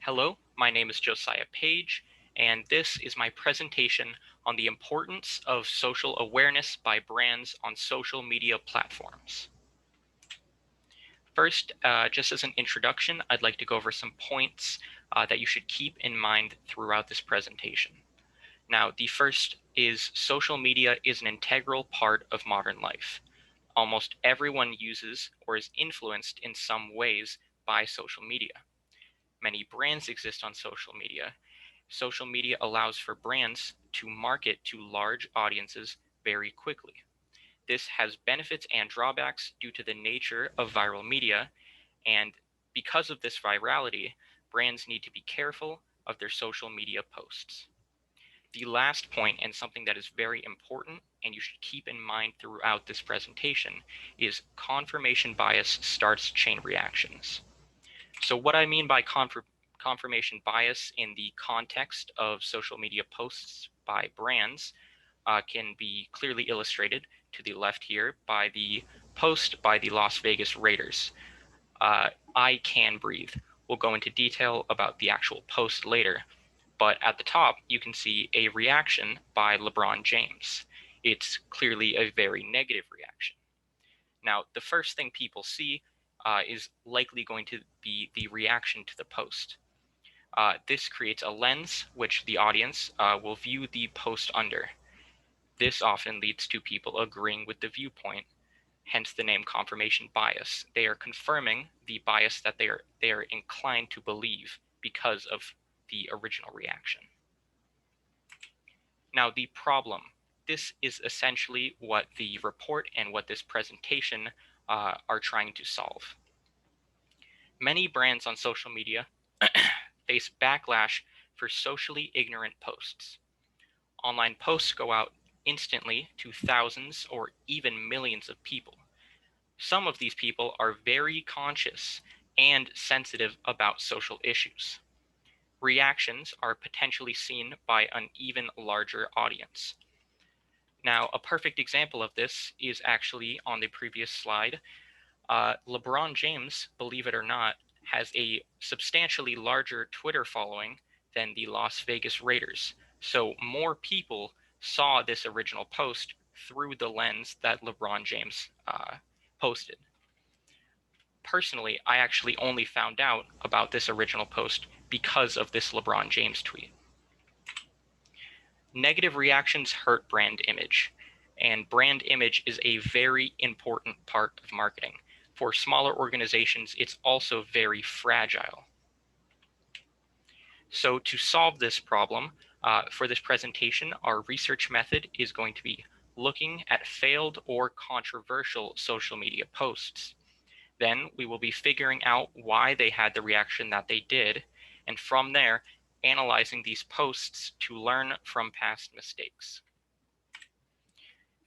Hello, my name is Josiah Page, and this is my presentation on the importance of social awareness by brands on social media platforms. First, just as an introduction, I'd like to go over some points that you should keep in mind throughout this presentation. Now, the first is social media is an integral part of modern life. Almost everyone uses or is influenced in some ways by social media. Many brands exist on social media. Social media allows for brands to market to large audiences very quickly. This has benefits and drawbacks due to the nature of viral media, and because of this virality, brands need to be careful of their social media posts. The last point, and something that is very important and you should keep in mind throughout this presentation, is confirmation bias starts chain reactions. So what I mean by confirmation bias in the context of social media posts by brands can be clearly illustrated to the left here by the post by the Las Vegas Raiders. I Can Breathe. We'll go into detail about the actual post later, but at the top you can see a reaction by LeBron James. It's clearly a very negative reaction. Now, the first thing people see is likely going to be the reaction to the post. This creates a lens which the audience will view the post under. This often leads to people agreeing with the viewpoint, hence the name confirmation bias. They are confirming the bias that they are inclined to believe because of the original reaction. Now, the problem. This is essentially what the report and what this presentation are trying to solve. Many brands on social media face backlash for socially ignorant posts. Online posts go out instantly to thousands or even millions of people. Some of these people are very conscious and sensitive about social issues. Reactions are potentially seen by an even larger audience. Now, a perfect example of this is actually on the previous slide. LeBron James, believe it or not, has a substantially larger Twitter following than the Las Vegas Raiders. So more people saw this original post through the lens that LeBron James posted. Personally, I actually only found out about this original post because of this LeBron James tweet. Negative reactions hurt brand image, and brand image is a very important part of marketing. For smaller organizations, it's also very fragile. So to solve this problem, for this presentation, our research method is going to be looking at failed or controversial social media posts. Then we will be figuring out why they had the reaction that they did, and from there, analyzing these posts to learn from past mistakes.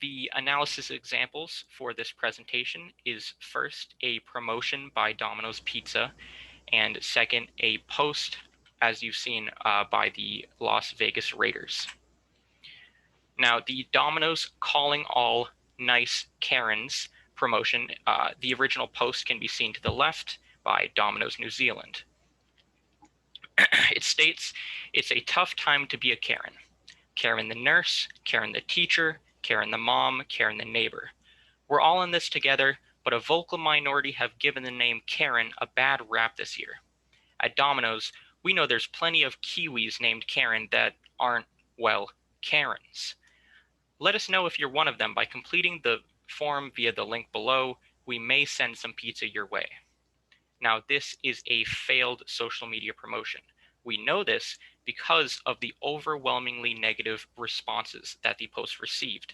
The analysis examples for this presentation is first a promotion by Domino's Pizza, and second, a post, as you've seen, by the Las Vegas Raiders. Now, the Domino's Calling All Nice Karens promotion, the original post can be seen to the left by Domino's New Zealand. It states, "It's a tough time to be a Karen. Karen the nurse, Karen the teacher, Karen the mom, Karen the neighbor. We're all in this together, but a vocal minority have given the name Karen a bad rap this year. At Domino's, we know there's plenty of Kiwis named Karen that aren't, well, Karens. Let us know if you're one of them by completing the form via the link below. We may send some pizza your way." Now, this is a failed social media promotion. We know this because of the overwhelmingly negative responses that the post received.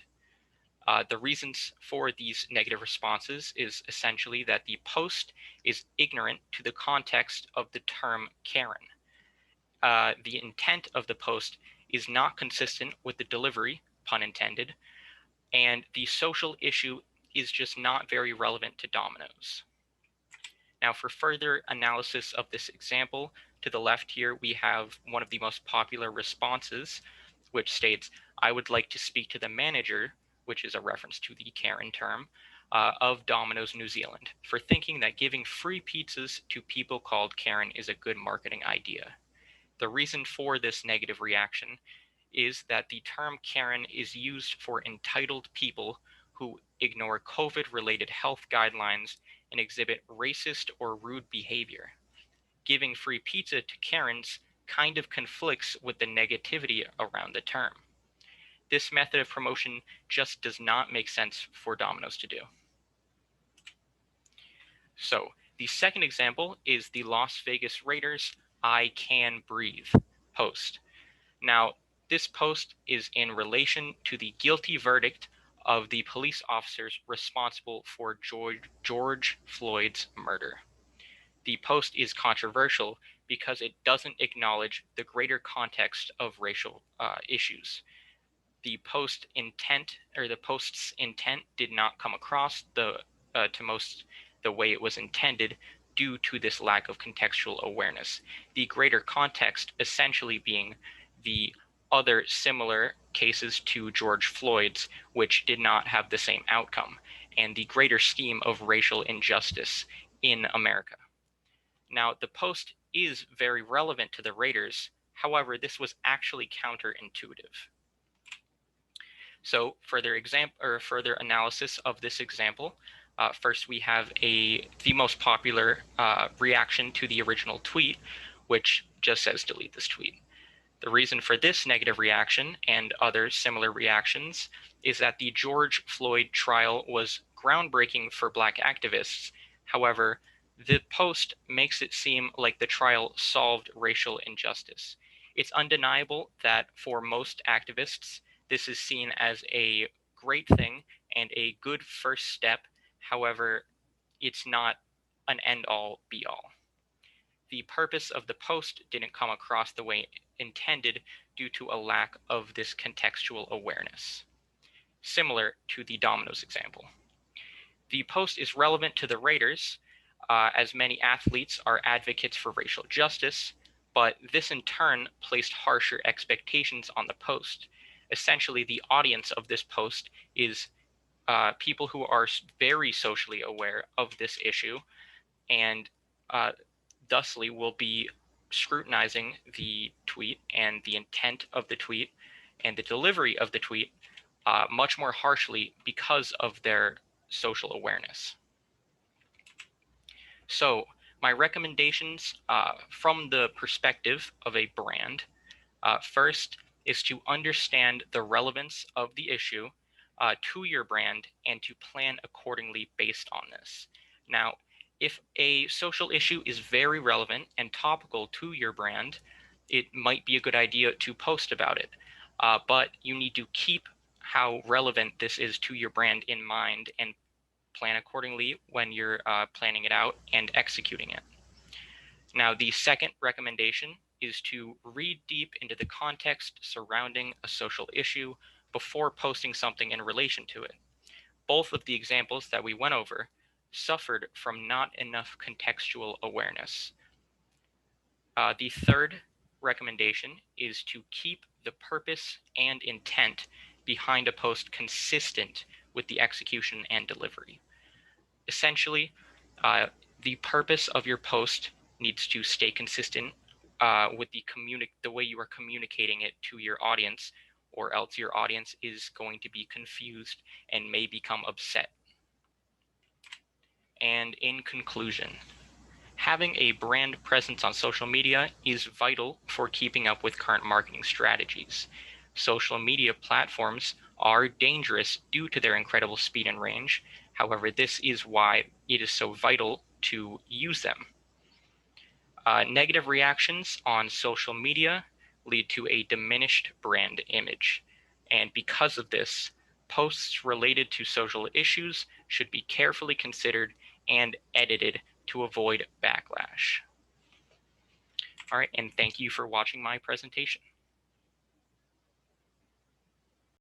The reasons for these negative responses is essentially that the post is ignorant to the context of the term Karen. The intent of the post is not consistent with the delivery, pun intended, and the social issue is just not very relevant to Domino's. Now, for further analysis of this example, to the left here, we have one of the most popular responses, which states, "I would like to speak to the manager," which is a reference to the Karen term. of Domino's New Zealand for thinking that giving free pizzas to people called Karen is a good marketing idea. The reason for this negative reaction is that the term Karen is used for entitled people who ignore COVID-related health guidelines and exhibit racist or rude behavior. Giving free pizza to Karens kind of conflicts with the negativity around the term. This method of promotion just does not make sense for Domino's to do. So the second example is the Las Vegas Raiders "I Can Breathe" post. Now, this post is in relation to the guilty verdict of the police officers responsible for George Floyd's murder. The post is controversial because it doesn't acknowledge the greater context of racial issues. The post's intent did not come across the way it was intended due to this lack of contextual awareness. The greater context essentially being the other similar cases to George Floyd's, which did not have the same outcome, and the greater scheme of racial injustice in America. Now, the post is very relevant to the Raiders. However, this was actually counterintuitive. So further analysis of this example, first we have the most popular reaction to the original tweet, which just says delete this tweet. The reason for this negative reaction and other similar reactions is that the George Floyd trial was groundbreaking for Black activists. However, the post makes it seem like the trial solved racial injustice. It's undeniable that for most activists, this is seen as a great thing and a good first step. However, it's not an end-all, be-all. The purpose of the post didn't come across the way intended due to a lack of this contextual awareness, similar to the Domino's example. The post is relevant to the Raiders, as many athletes are advocates for racial justice, but this in turn placed harsher expectations on the post. Essentially, the audience of this post is people who are very socially aware of this issue and thusly will be scrutinizing the tweet and the intent of the tweet and the delivery of the tweet much more harshly because of their social awareness. So my recommendations from the perspective of a brand, first is to understand the relevance of the issue to your brand and to plan accordingly based on this. Now, if a social issue is very relevant and topical to your brand, it might be a good idea to post about it. But you need to keep how relevant this is to your brand in mind and plan accordingly when you're planning it out and executing it. Now, the second recommendation is to read deep into the context surrounding a social issue before posting something in relation to it. Both of the examples that we went over suffered from not enough contextual awareness. The third recommendation is to keep the purpose and intent behind a post consistent with the execution and delivery. Essentially, the purpose of your post needs to stay consistent with the way you are communicating it to your audience, or else your audience is going to be confused and may become upset. And in conclusion, having a brand presence on social media is vital for keeping up with current marketing strategies. Social media platforms are dangerous due to their incredible speed and range. However, this is why it is so vital to use them. Negative reactions on social media lead to a diminished brand image. And because of this, posts related to social issues should be carefully considered and edited to avoid backlash. All right, and thank you for watching my presentation.